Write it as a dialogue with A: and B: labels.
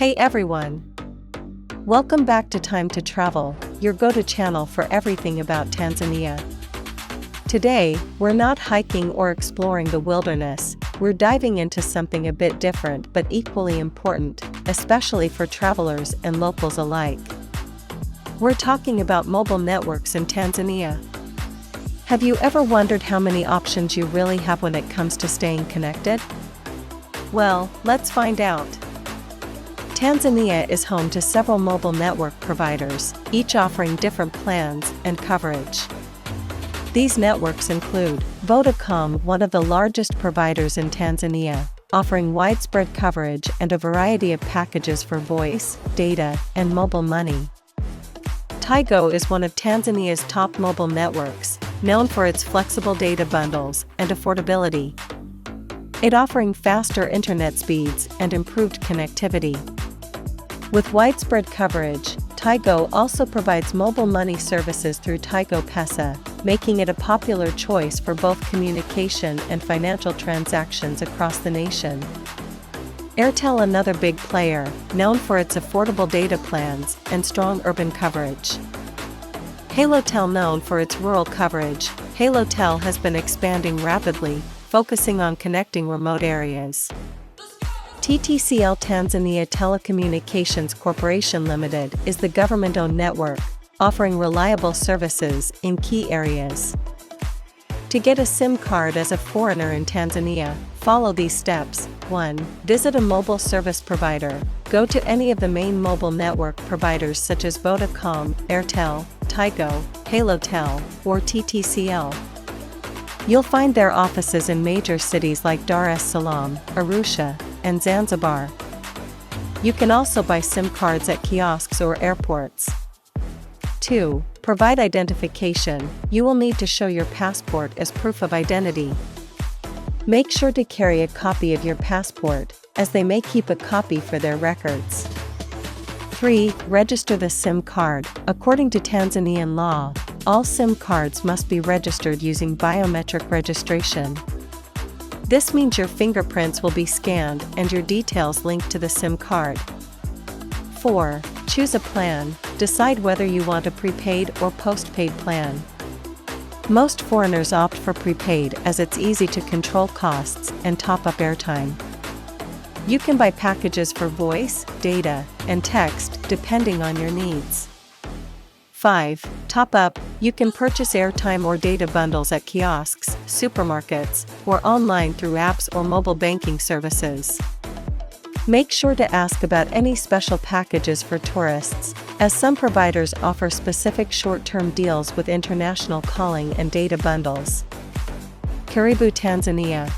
A: Hey everyone! Welcome back to Time to Travel, your go-to channel for everything about Tanzania. Today, we're not hiking or exploring the wilderness, we're diving into something a bit different but equally important, especially for travelers and locals alike. We're talking about mobile networks in Tanzania. Have you ever wondered how many options you really have when it comes to staying connected? Well, let's find out. Tanzania is home to several mobile network providers, each offering different plans and coverage. These networks include Vodacom, one of the largest providers in Tanzania, offering widespread coverage and a variety of packages for voice, data, and mobile money. Tigo is one of Tanzania's top mobile networks, known for its flexible data bundles and affordability. It offering faster internet speeds and improved connectivity. With widespread coverage, Tigo also provides mobile money services through Tigo Pesa, making it a popular choice for both communication and financial transactions across the nation. Airtel, another big player, known for its affordable data plans and strong urban coverage. Halotel, known for its rural coverage, Halotel has been expanding rapidly, focusing on connecting remote areas. TTCL, Tanzania Telecommunications Corporation Limited, is the government-owned network, offering reliable services in key areas. To get a SIM card as a foreigner in Tanzania, follow these steps. 1. Visit a mobile service provider. Go to any of the main mobile network providers such as Vodacom, Airtel, Tigo, Halotel, or TTCL. You'll find their offices in major cities like Dar es Salaam, Arusha, and Zanzibar. You can also buy SIM cards at kiosks or airports. 2. Provide identification. You will need to show your passport as proof of identity. Make sure to carry a copy of your passport, as they may keep a copy for their records. 3. Register the SIM card. According to Tanzanian law, all SIM cards must be registered using biometric registration. This means your fingerprints will be scanned and your details linked to the SIM card. 4. Choose a plan. Decide whether you want a prepaid or postpaid plan. Most foreigners opt for prepaid as it's easy to control costs and top up airtime. You can buy packages for voice, data, and text depending on your needs. 5. Top up. You can purchase airtime or data bundles at kiosks, supermarkets, or online through apps or mobile banking services. Make sure to ask about any special packages for tourists, as some providers offer specific short-term deals with international calling and data bundles. Karibu Tanzania.